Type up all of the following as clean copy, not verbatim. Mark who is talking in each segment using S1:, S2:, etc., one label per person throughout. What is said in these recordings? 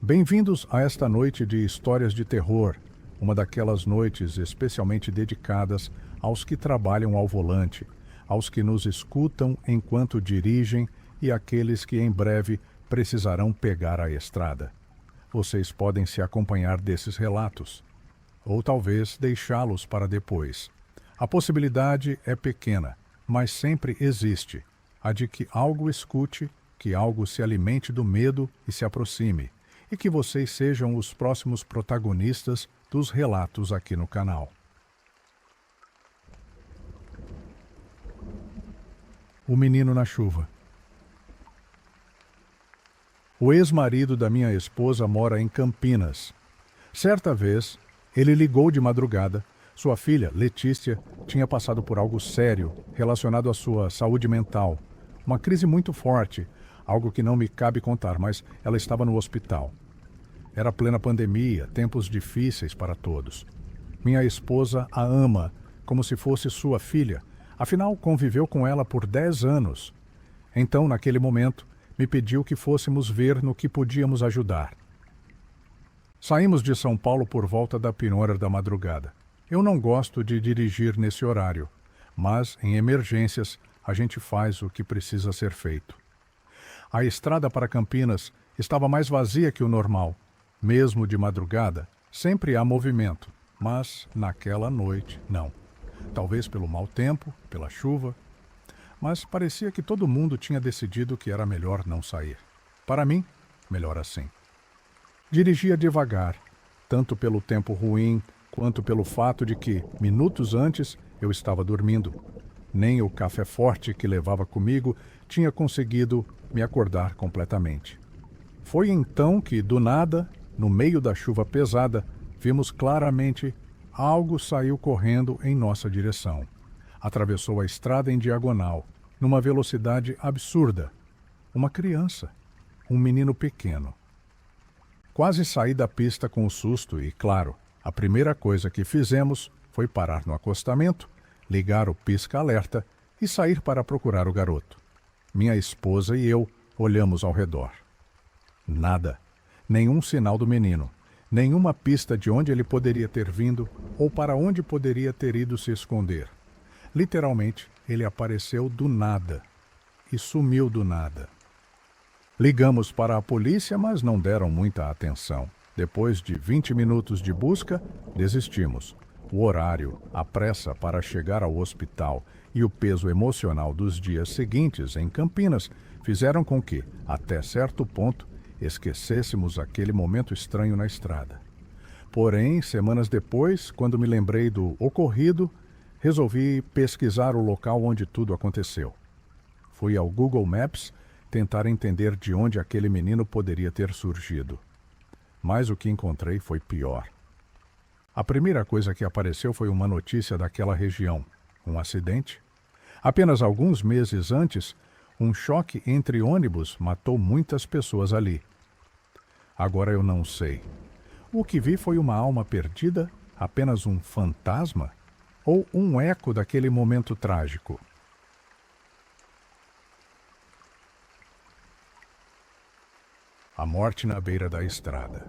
S1: Bem-vindos a esta noite de histórias de terror, uma daquelas noites especialmente dedicadas aos que trabalham ao volante, aos que nos escutam enquanto dirigem e àqueles que em breve precisarão pegar a estrada. Vocês podem se acompanhar desses relatos, ou talvez deixá-los para depois. A possibilidade é pequena, mas sempre existe, a de que algo escute, que algo se alimente do medo e se aproxime, e que vocês sejam os próximos protagonistas dos relatos aqui no canal. O menino na chuva. O ex-marido da minha esposa mora em Campinas. Certa vez, ele ligou de madrugada. Sua filha, Letícia, tinha passado por algo sério relacionado à sua saúde mental. Uma crise muito forte, algo que não me cabe contar, mas ela estava no hospital. Era plena pandemia, tempos difíceis para todos. Minha esposa a ama como se fosse sua filha, afinal conviveu com ela por 10 anos. Então, naquele momento, me pediu que fôssemos ver no que podíamos ajudar. Saímos de São Paulo por volta da penhora da madrugada. Eu não gosto de dirigir nesse horário, mas, em emergências, a gente faz o que precisa ser feito. A estrada para Campinas estava mais vazia que o normal. Mesmo de madrugada, sempre há movimento, mas naquela noite, não. Talvez pelo mau tempo, pela chuva, mas parecia que todo mundo tinha decidido que era melhor não sair. Para mim, melhor assim. Dirigia devagar, tanto pelo tempo ruim, quanto pelo fato de que, minutos antes, eu estava dormindo. Nem o café forte que levava comigo tinha conseguido me acordar completamente. Foi então que, do nada, no meio da chuva pesada, vimos claramente algo saiu correndo em nossa direção. Atravessou a estrada em diagonal, numa velocidade absurda. Uma criança, um menino pequeno. Quase saí da pista com o susto e, claro, a primeira coisa que fizemos foi parar no acostamento, ligar o pisca-alerta e sair para procurar o garoto. Minha esposa e eu olhamos ao redor. Nada. Nenhum sinal do menino. Nenhuma pista de onde ele poderia ter vindo ou para onde poderia ter ido se esconder. Literalmente, ele apareceu do nada e sumiu do nada. Ligamos para a polícia, mas não deram muita atenção. Depois de 20 minutos de busca, desistimos. O horário, a pressa para chegar ao hospital e o peso emocional dos dias seguintes em Campinas fizeram com que, até certo ponto, esquecêssemos aquele momento estranho na estrada. Porém, semanas depois, quando me lembrei do ocorrido, resolvi pesquisar o local onde tudo aconteceu. Fui ao Google Maps tentar entender de onde aquele menino poderia ter surgido. Mas o que encontrei foi pior. A primeira coisa que apareceu foi uma notícia daquela região. Um acidente? Apenas alguns meses antes, um choque entre ônibus matou muitas pessoas ali. Agora eu não sei. O que vi foi uma alma perdida? Apenas um fantasma? Ou um eco daquele momento trágico? A morte na beira da estrada.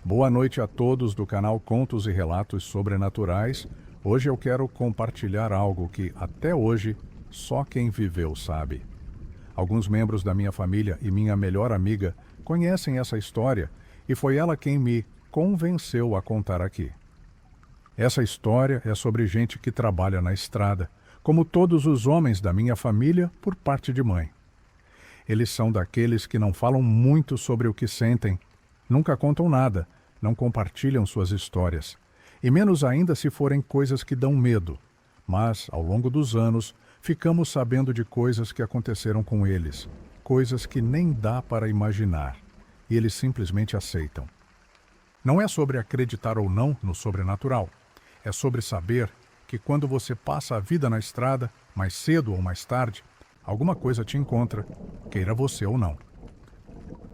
S1: Boa noite a todos do canal Contos e Relatos Sobrenaturais. Hoje eu quero compartilhar algo que, até hoje, só quem viveu sabe. Alguns membros da minha família e minha melhor amiga conhecem essa história e foi ela quem me convenceu a contar aqui. Essa história é sobre gente que trabalha na estrada, como todos os homens da minha família por parte de mãe. Eles são daqueles que não falam muito sobre o que sentem, nunca contam nada, não compartilham suas histórias, e menos ainda se forem coisas que dão medo. Mas, ao longo dos anos, ficamos sabendo de coisas que aconteceram com eles, coisas que nem dá para imaginar, e eles simplesmente aceitam. Não é sobre acreditar ou não no sobrenatural, é sobre saber que quando você passa a vida na estrada, mais cedo ou mais tarde, alguma coisa te encontra, queira você ou não.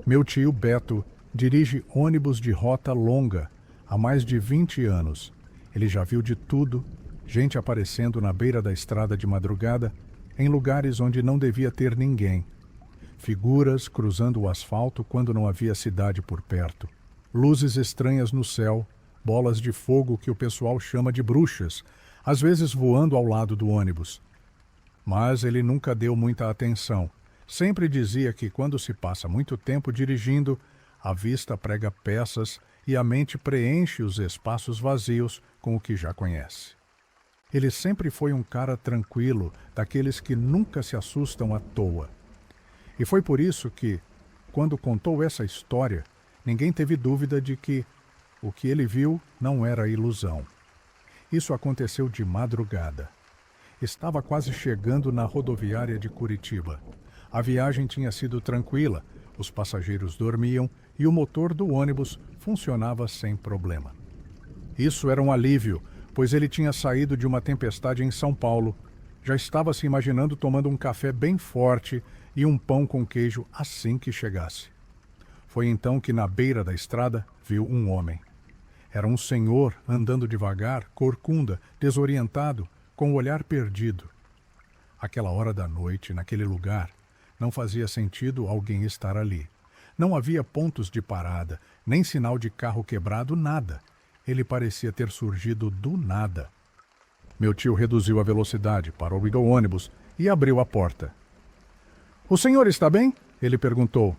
S1: Meu tio Beto dirige ônibus de rota longa há mais de 20 anos. Ele já viu de tudo, gente aparecendo na beira da estrada de madrugada, em lugares onde não devia ter ninguém. figuras cruzando o asfalto quando não havia cidade por perto, luzes estranhas no céu, bolas de fogo que o pessoal chama de bruxas, às vezes voando ao lado do ônibus. Mas ele nunca deu muita atenção. Sempre dizia que quando se passa muito tempo dirigindo, a vista prega peças e a mente preenche os espaços vazios com o que já conhece. Ele sempre foi um cara tranquilo, daqueles que nunca se assustam à toa. E foi por isso que, quando contou essa história, ninguém teve dúvida de que o que ele viu não era ilusão. Isso aconteceu de madrugada. Estava quase chegando na rodoviária de Curitiba. A viagem tinha sido tranquila, os passageiros dormiam e o motor do ônibus funcionava sem problema. Isso era um alívio, pois ele tinha saído de uma tempestade em São Paulo. Já estava se imaginando tomando um café bem forte e um pão com queijo assim que chegasse. Foi então que na beira da estrada viu um homem. Era um senhor andando devagar, corcunda, desorientado, com o olhar perdido. Aquela hora da noite, naquele lugar, não fazia sentido alguém estar ali. Não havia pontos de parada, nem sinal de carro quebrado, nada. Ele parecia ter surgido do nada. Meu tio reduziu a velocidade, parou o ônibus e abriu a porta. "O senhor está bem?" ele perguntou.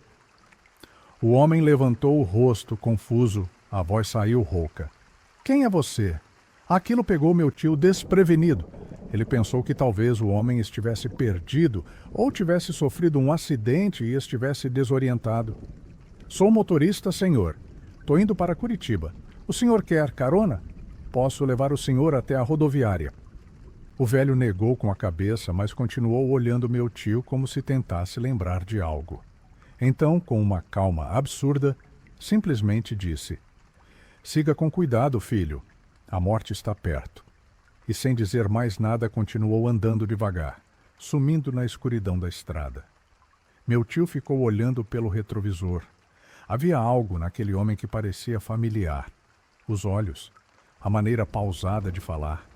S1: O homem levantou o rosto, confuso. A voz saiu rouca. "Quem é você?" Aquilo pegou meu tio desprevenido. Ele pensou que talvez o homem estivesse perdido ou tivesse sofrido um acidente e estivesse desorientado. "Sou motorista, senhor. Tô indo para Curitiba. O senhor quer carona? Posso levar o senhor até a rodoviária." O velho negou com a cabeça, mas continuou olhando meu tio como se tentasse lembrar de algo. Então, com uma calma absurda, simplesmente disse: "Siga com cuidado, filho. A morte está perto." E sem dizer mais nada continuou andando devagar, sumindo na escuridão da estrada. Meu tio ficou olhando pelo retrovisor. Havia algo naquele homem que parecia familiar. Os olhos, a maneira pausada de falar.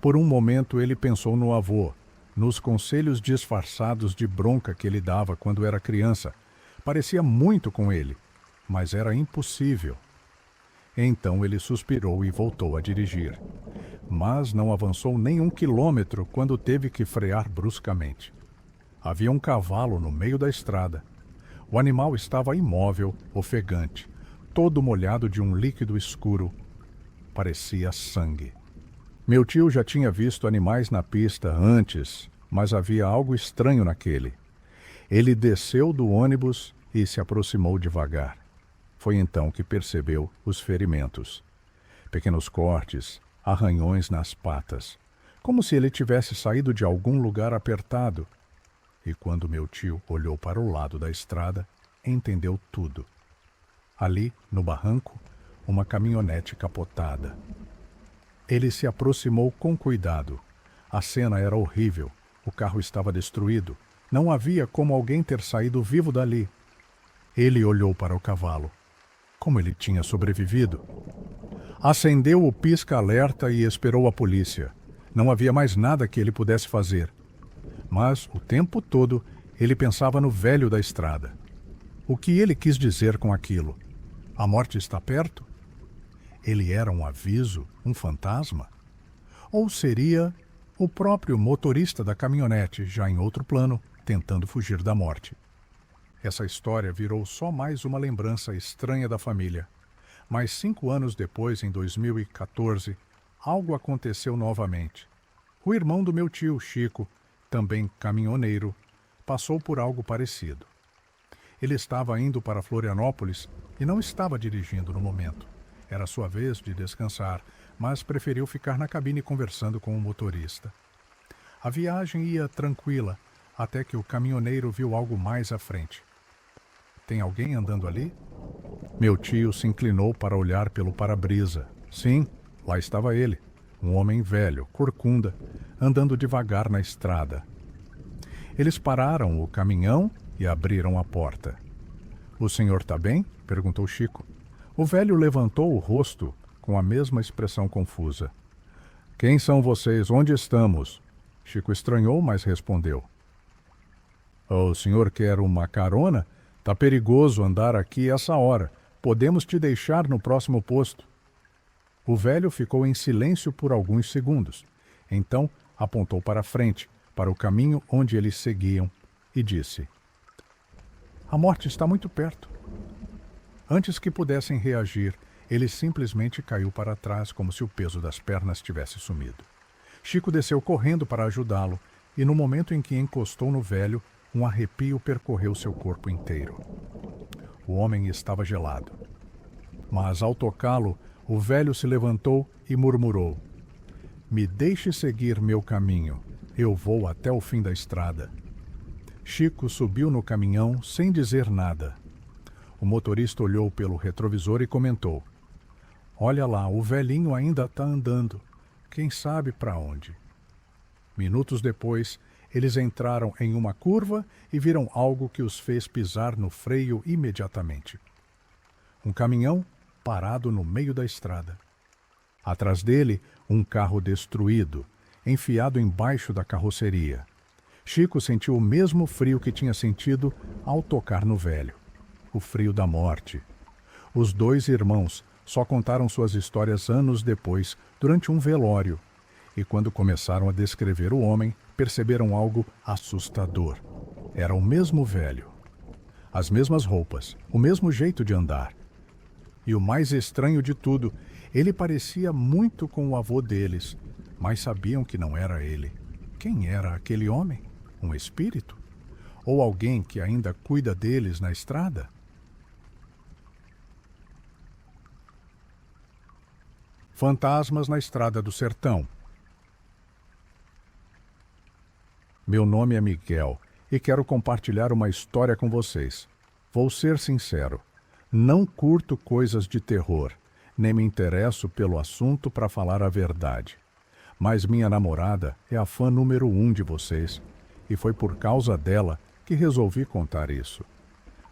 S1: Por um momento ele pensou no avô, nos conselhos disfarçados de bronca que ele dava quando era criança. Parecia muito com ele, mas era impossível. Então ele suspirou e voltou a dirigir. Mas não avançou nem 1 quilômetro quando teve que frear bruscamente. Havia um cavalo no meio da estrada. O animal estava imóvel, ofegante, todo molhado de um líquido escuro. Parecia sangue. Meu tio já tinha visto animais na pista antes, mas havia algo estranho naquele. Ele desceu do ônibus e se aproximou devagar. Foi então que percebeu os ferimentos. Pequenos cortes, arranhões nas patas, como se ele tivesse saído de algum lugar apertado. E quando meu tio olhou para o lado da estrada, entendeu tudo. Ali, no barranco, uma caminhonete capotada. Ele se aproximou com cuidado. A cena era horrível. O carro estava destruído. Não havia como alguém ter saído vivo dali. Ele olhou para o cavalo. Como ele tinha sobrevivido? Acendeu o pisca-alerta e esperou a polícia. Não havia mais nada que ele pudesse fazer. Mas, o tempo todo, ele pensava no velho da estrada. O que ele quis dizer com aquilo? A morte está perto? Ele era um aviso, um fantasma? Ou seria o próprio motorista da caminhonete, já em outro plano, tentando fugir da morte? Essa história virou só mais uma lembrança estranha da família. Mas 5 anos depois, em 2014, algo aconteceu novamente. O irmão do meu tio, Chico, também caminhoneiro, passou por algo parecido. Ele estava indo para Florianópolis e não estava dirigindo no momento. Era sua vez de descansar, mas preferiu ficar na cabine conversando com o motorista. A viagem ia tranquila, até que o caminhoneiro viu algo mais à frente. Tem alguém andando ali? Meu tio se inclinou para olhar pelo para-brisa. Sim, lá estava ele, um homem velho, corcunda, andando devagar na estrada. Eles pararam o caminhão e abriram a porta. "O senhor está bem?" perguntou Chico. O velho levantou o rosto com a mesma expressão confusa. "Quem são vocês? Onde estamos?" Chico estranhou, mas respondeu. O senhor quer uma carona? Tá perigoso andar aqui essa hora. Podemos te deixar no próximo posto. O velho ficou em silêncio por alguns segundos. Então apontou para frente, para o caminho onde eles seguiam, e disse: A morte está muito perto. Antes que pudessem reagir, ele simplesmente caiu para trás como se o peso das pernas tivesse sumido. Chico desceu correndo para ajudá-lo, e no momento em que encostou no velho, um arrepio percorreu seu corpo inteiro. O homem estava gelado. Mas, ao tocá-lo, o velho se levantou e murmurou: Me deixe seguir meu caminho. Eu vou até o fim da estrada. Chico subiu no caminhão sem dizer nada. O motorista olhou pelo retrovisor e comentou: Olha lá, o velhinho ainda está andando. Quem sabe para onde? Minutos depois, eles entraram em uma curva e viram algo que os fez pisar no freio imediatamente. Um caminhão parado no meio da estrada. Atrás dele, um carro destruído, enfiado embaixo da carroceria. Chico sentiu o mesmo frio que tinha sentido ao tocar no velho. O frio da morte. Os dois irmãos só contaram suas histórias anos depois, durante um velório. E quando começaram a descrever o homem, perceberam algo assustador. Era o mesmo velho. As mesmas roupas, o mesmo jeito de andar. E o mais estranho de tudo, ele parecia muito com o avô deles, mas sabiam que não era ele. Quem era aquele homem? Um espírito? Ou alguém que ainda cuida deles na estrada? Fantasmas na Estrada do Sertão. Meu nome é Miguel e quero compartilhar uma história com vocês. Vou ser sincero, não curto coisas de terror, nem me interesso pelo assunto para falar a verdade. Mas minha namorada é a fã número 1 de vocês, e foi por causa dela que resolvi contar isso.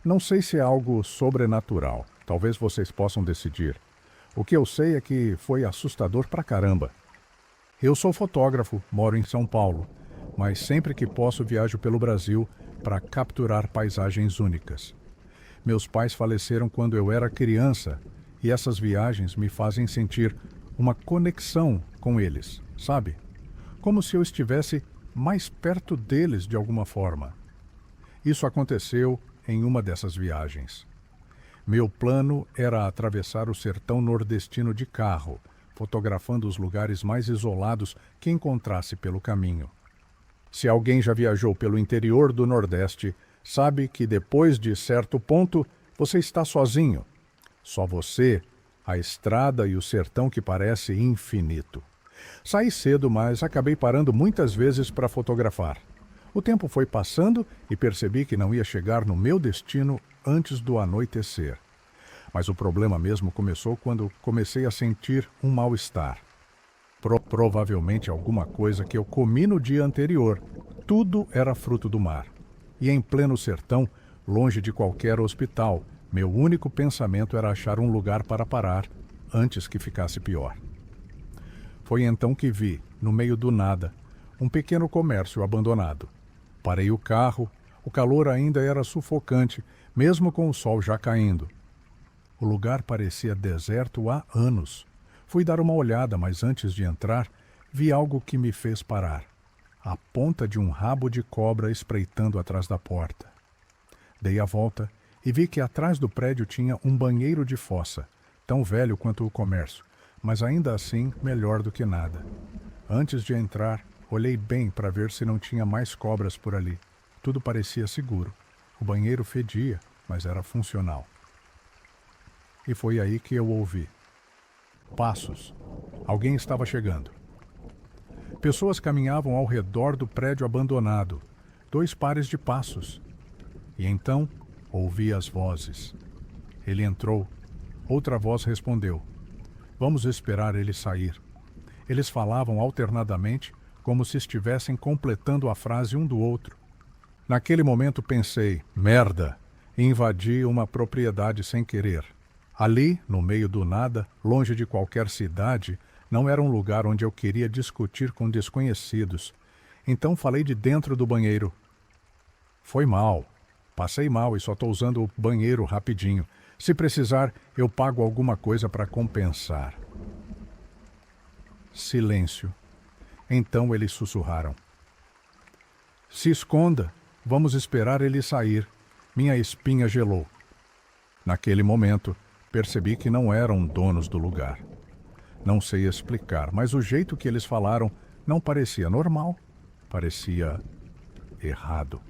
S1: Não sei se é algo sobrenatural, talvez vocês possam decidir. O que eu sei é que foi assustador pra caramba. Eu sou fotógrafo, moro em São Paulo, mas sempre que posso viajo pelo Brasil para capturar paisagens únicas. Meus pais faleceram quando eu era criança e essas viagens me fazem sentir uma conexão com eles, sabe? Como se eu estivesse mais perto deles de alguma forma. Isso aconteceu em uma dessas viagens. Meu plano era atravessar o sertão nordestino de carro, fotografando os lugares mais isolados que encontrasse pelo caminho. Se alguém já viajou pelo interior do Nordeste, sabe que depois de certo ponto você está sozinho. Só você, a estrada e o sertão que parece infinito. Saí cedo, mas acabei parando muitas vezes para fotografar. O tempo foi passando e percebi que não ia chegar no meu destino antes do anoitecer. Mas o problema mesmo começou quando comecei a sentir um mal-estar. Provavelmente alguma coisa que eu comi no dia anterior. Tudo era fruto do mar. E em pleno sertão, longe de qualquer hospital, meu único pensamento era achar um lugar para parar antes que ficasse pior. Foi então que vi, no meio do nada, um pequeno comércio abandonado. Parei o carro, o calor ainda era sufocante, mesmo com o sol já caindo. O lugar parecia deserto há anos. Fui dar uma olhada, mas antes de entrar, vi algo que me fez parar. A ponta de um rabo de cobra espreitando atrás da porta. Dei a volta e vi que atrás do prédio tinha um banheiro de fossa, tão velho quanto o comércio, mas ainda assim melhor do que nada. Antes de entrar, olhei bem para ver se não tinha mais cobras por ali. Tudo parecia seguro. O banheiro fedia, mas era funcional. E foi aí que eu ouvi passos. Alguém estava chegando. Pessoas caminhavam ao redor do prédio abandonado, 2 pares de passos. E então ouvi as vozes. Ele entrou. Outra voz respondeu: Vamos esperar ele sair. Eles falavam alternadamente, como se estivessem completando a frase um do outro. Naquele momento pensei, merda, e invadi uma propriedade sem querer. Ali, no meio do nada, longe de qualquer cidade, não era um lugar onde eu queria discutir com desconhecidos. Então falei de dentro do banheiro. Foi mal. Passei mal e só estou usando o banheiro rapidinho. Se precisar, eu pago alguma coisa para compensar. Silêncio. Então eles sussurraram. Se esconda. Vamos esperar ele sair. Minha espinha gelou. Naquele momento, percebi que não eram donos do lugar. Não sei explicar, mas o jeito que eles falaram não parecia normal. Parecia errado.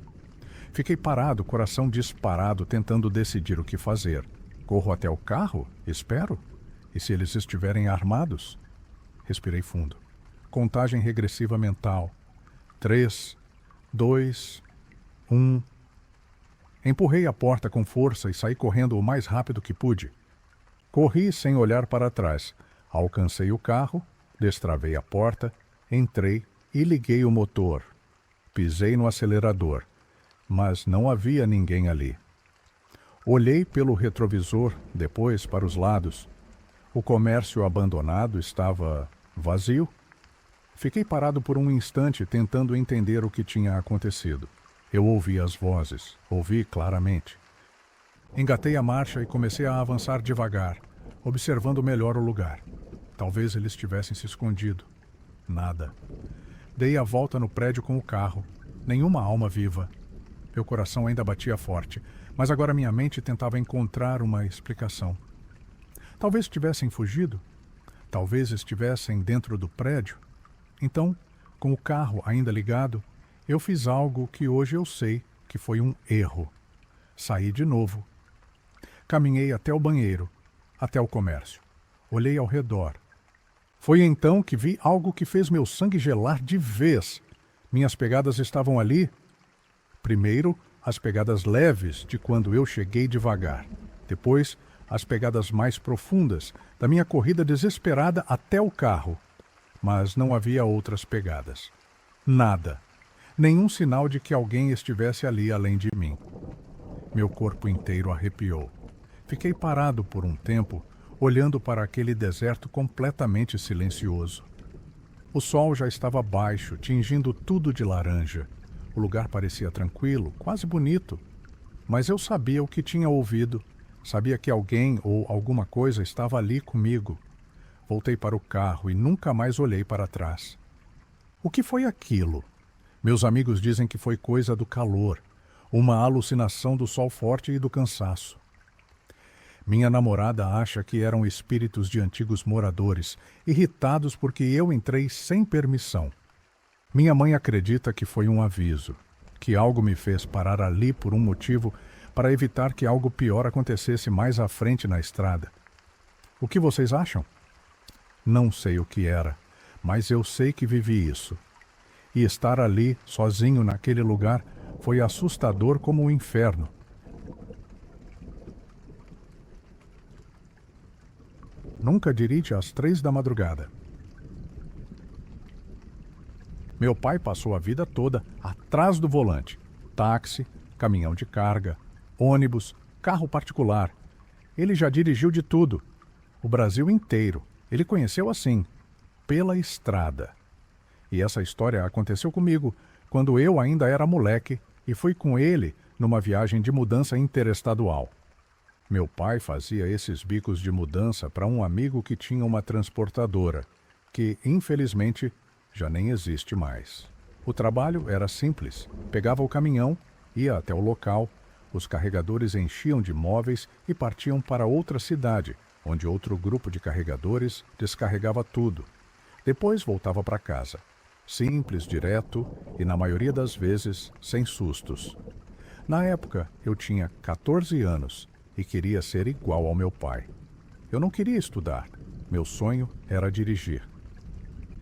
S1: Fiquei parado, coração disparado, tentando decidir o que fazer. Corro até o carro? Espero? E se eles estiverem armados? Respirei fundo. Contagem regressiva mental. 3, 2, 1. Empurrei a porta com força e saí correndo o mais rápido que pude. Corri sem olhar para trás. Alcancei o carro, destravei a porta, entrei e liguei o motor. Pisei no acelerador, mas não havia ninguém ali. Olhei pelo retrovisor, depois para os lados. O comércio abandonado estava vazio. Fiquei parado por um instante tentando entender o que tinha acontecido. Eu ouvi as vozes, ouvi claramente. Engatei a marcha e comecei a avançar devagar, observando melhor o lugar. Talvez eles tivessem se escondido. Nada. Dei a volta no prédio com o carro. Nenhuma alma viva. Meu coração ainda batia forte, mas agora minha mente tentava encontrar uma explicação. Talvez tivessem fugido. Talvez estivessem dentro do prédio. Então, com o carro ainda ligado, eu fiz algo que hoje eu sei que foi um erro. Saí de novo. Caminhei até o banheiro, até o comércio. Olhei ao redor. Foi então que vi algo que fez meu sangue gelar de vez. Minhas pegadas estavam ali. Primeiro, as pegadas leves de quando eu cheguei devagar. Depois, as pegadas mais profundas da minha corrida desesperada até o carro. Mas não havia outras pegadas. Nada. Nenhum sinal de que alguém estivesse ali além de mim. Meu corpo inteiro arrepiou. Fiquei parado por um tempo, olhando para aquele deserto completamente silencioso. O sol já estava baixo, tingindo tudo de laranja. O lugar parecia tranquilo, quase bonito. Mas eu sabia o que tinha ouvido. Sabia que alguém ou alguma coisa estava ali comigo. Voltei para o carro e nunca mais olhei para trás. O que foi aquilo? Meus amigos dizem que foi coisa do calor, uma alucinação do sol forte e do cansaço. Minha namorada acha que eram espíritos de antigos moradores, irritados porque eu entrei sem permissão. Minha mãe acredita que foi um aviso, que algo me fez parar ali por um motivo para evitar que algo pior acontecesse mais à frente na estrada. O que vocês acham? Não sei o que era, mas eu sei que vivi isso. E estar ali, sozinho naquele lugar, foi assustador como o inferno. Nunca dirige às 3 da madrugada. Meu pai passou a vida toda atrás do volante. Táxi, caminhão de carga, ônibus, carro particular. Ele já dirigiu de tudo. O Brasil inteiro. Ele conheceu assim, pela estrada. E essa história aconteceu comigo quando eu ainda era moleque e fui com ele numa viagem de mudança interestadual. Meu pai fazia esses bicos de mudança para um amigo que tinha uma transportadora, que, infelizmente, já nem existe mais. O trabalho era simples. Pegava o caminhão, ia até o local, os carregadores enchiam de móveis e partiam para outra cidade, onde outro grupo de carregadores descarregava tudo. Depois voltava para casa. Simples, direto e, na maioria das vezes, sem sustos. Na época, eu tinha 14 anos e queria ser igual ao meu pai. Eu não queria estudar. Meu sonho era dirigir.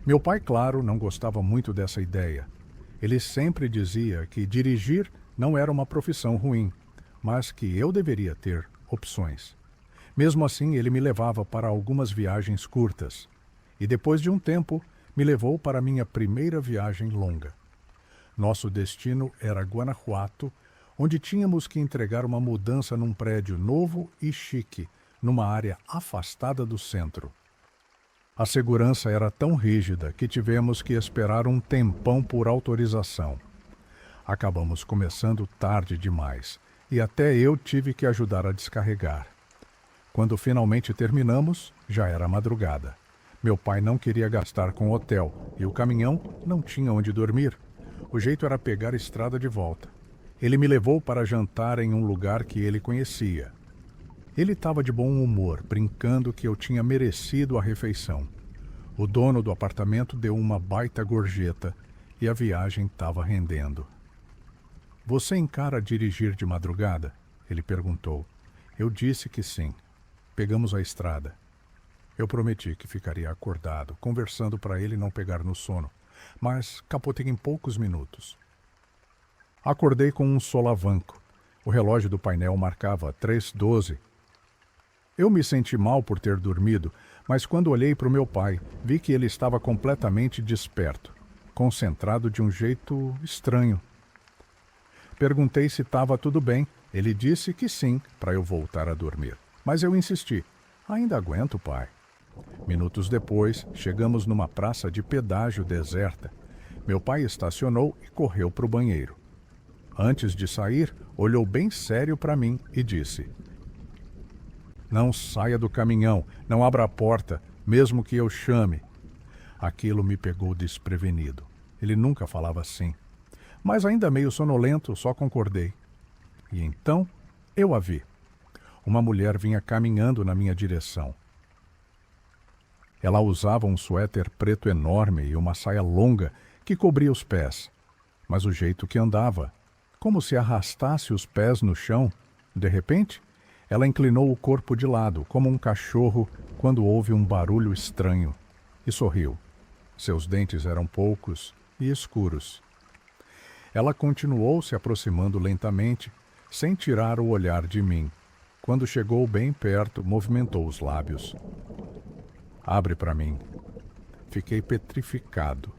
S1: Meu pai, claro, não gostava muito dessa ideia. Ele sempre dizia que dirigir não era uma profissão ruim, mas que eu deveria ter opções. Mesmo assim, ele me levava para algumas viagens curtas. E depois de um tempo, me levou para minha primeira viagem longa. Nosso destino era Guanajuato, onde tínhamos que entregar uma mudança num prédio novo e chique, numa área afastada do centro. A segurança era tão rígida que tivemos que esperar um tempão por autorização. Acabamos começando tarde demais, e até eu tive que ajudar a descarregar. Quando finalmente terminamos, já era madrugada. Meu pai não queria gastar com hotel, e o caminhão não tinha onde dormir. O jeito era pegar a estrada de volta. Ele me levou para jantar em um lugar que ele conhecia. Ele estava de bom humor, brincando que eu tinha merecido a refeição. O dono do apartamento deu uma baita gorjeta e a viagem estava rendendo. "Você encara dirigir de madrugada?" Ele perguntou. Eu disse que sim. Pegamos a estrada. Eu prometi que ficaria acordado, conversando para ele não pegar no sono, mas capotei em poucos minutos. Acordei com um solavanco. O relógio do painel marcava 3:12. Eu me senti mal por ter dormido, mas quando olhei para o meu pai, vi que ele estava completamente desperto, concentrado de um jeito estranho. Perguntei se estava tudo bem. Ele disse que sim, para eu voltar a dormir. Mas eu insisti. "Ainda aguento, pai." Minutos depois, chegamos numa praça de pedágio deserta. Meu pai estacionou e correu para o banheiro. Antes de sair, olhou bem sério para mim e disse: "Não saia do caminhão, não abra a porta, mesmo que eu chame." Aquilo me pegou desprevenido. Ele nunca falava assim. Mas ainda meio sonolento, só concordei. E então, eu a vi. Uma mulher vinha caminhando na minha direção. Ela usava um suéter preto enorme e uma saia longa que cobria os pés. Mas o jeito que andava, como se arrastasse os pés no chão, de repente, ela inclinou o corpo de lado, como um cachorro quando ouve um barulho estranho, e sorriu. Seus dentes eram poucos e escuros. Ela continuou se aproximando lentamente, sem tirar o olhar de mim. Quando chegou bem perto, movimentou os lábios. "Abre para mim." Fiquei petrificado.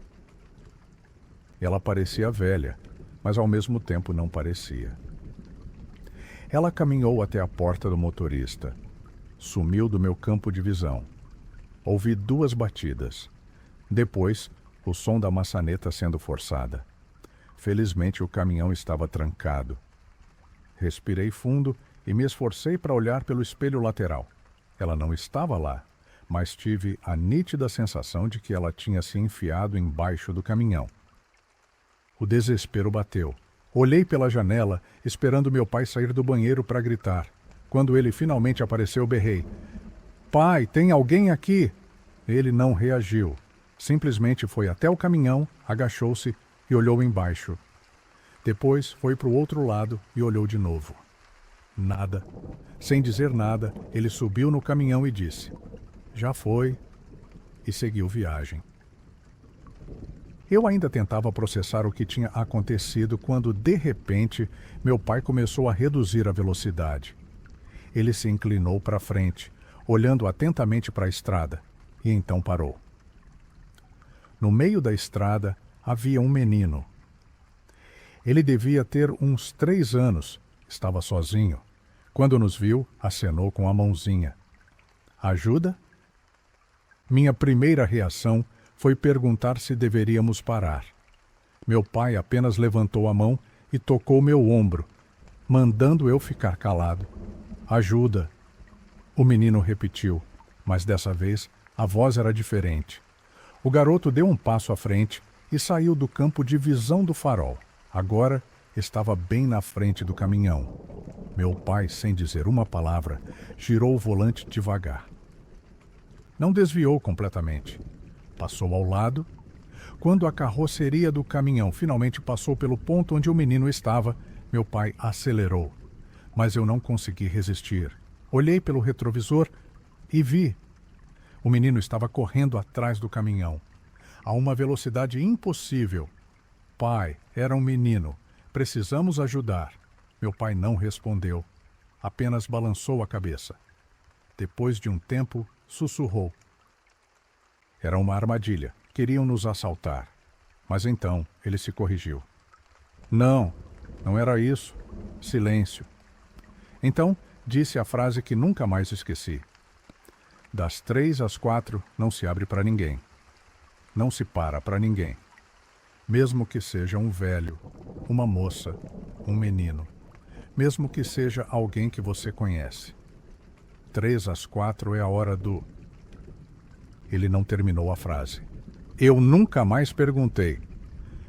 S1: Ela parecia velha, mas ao mesmo tempo não parecia. Ela caminhou até a porta do motorista. Sumiu do meu campo de visão. Ouvi 2 batidas. Depois, o som da maçaneta sendo forçada. Felizmente o caminhão estava trancado. Respirei fundo e me esforcei para olhar pelo espelho lateral. Ela não estava lá, mas tive a nítida sensação de que ela tinha se enfiado embaixo do caminhão. O desespero bateu. Olhei pela janela, esperando meu pai sair do banheiro para gritar. Quando ele finalmente apareceu, berrei: "Pai, tem alguém aqui?" Ele não reagiu. Simplesmente foi até o caminhão, agachou-se e olhou embaixo. Depois foi para o outro lado e olhou de novo. Nada. Sem dizer nada, ele subiu no caminhão e disse: "Já foi", e seguiu viagem. Eu ainda tentava processar o que tinha acontecido quando, de repente, meu pai começou a reduzir a velocidade. Ele se inclinou para frente, olhando atentamente para a estrada, e então parou. No meio da estrada havia um menino. Ele devia ter uns 3 anos, estava sozinho. Quando nos viu, acenou com a mãozinha. "Ajuda?" Minha primeira reação foi perguntar se deveríamos parar. Meu pai apenas levantou a mão e tocou meu ombro, mandando eu ficar calado. "Ajuda." O menino repetiu, mas dessa vez a voz era diferente. O garoto deu um passo à frente e saiu do campo de visão do farol. Agora estava bem na frente do caminhão. Meu pai, sem dizer uma palavra, girou o volante devagar. Não desviou completamente. Passou ao lado. Quando a carroceria do caminhão finalmente passou pelo ponto onde o menino estava, meu pai acelerou. Mas eu não consegui resistir. Olhei pelo retrovisor e vi. O menino estava correndo atrás do caminhão, a uma velocidade impossível. "Pai, era um menino. Precisamos ajudar." Meu pai não respondeu. Apenas balançou a cabeça. Depois de um tempo, sussurrou: "Era uma armadilha. Queriam nos assaltar." Mas então ele se corrigiu. Não era isso." Silêncio. Então disse a frase que nunca mais esqueci: "Das 3 às 4 não se abre para ninguém. Não se para para ninguém. Mesmo que seja um velho uma moça, um menino, mesmo que seja alguém que você conhece. 3 às 4 é a hora do... Ele não terminou a frase. Eu nunca mais perguntei,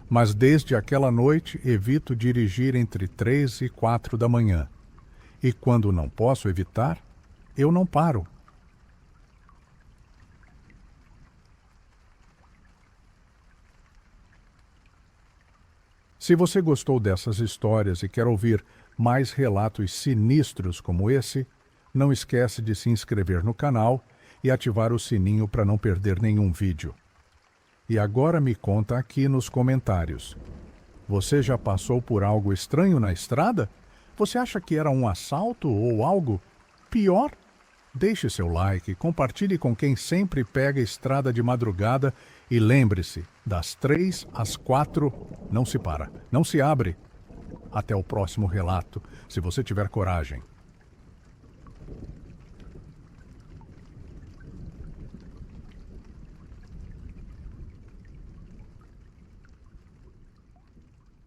S1: mas desde aquela noite evito dirigir entre 3 e 4 da manhã. E quando não posso evitar, eu não paro. Se você gostou dessas histórias e quer ouvir mais relatos sinistros como esse, não esquece de se inscrever no canal e ativar o sininho para não perder nenhum vídeo. E agora me conta aqui nos comentários. Você já passou por algo estranho na estrada? Você acha que era um assalto ou algo pior? Deixe seu like, compartilhe com quem sempre pega a estrada de madrugada e lembre-se, das 3 às 4, não se para, não se abre. Até o próximo relato, se você tiver coragem.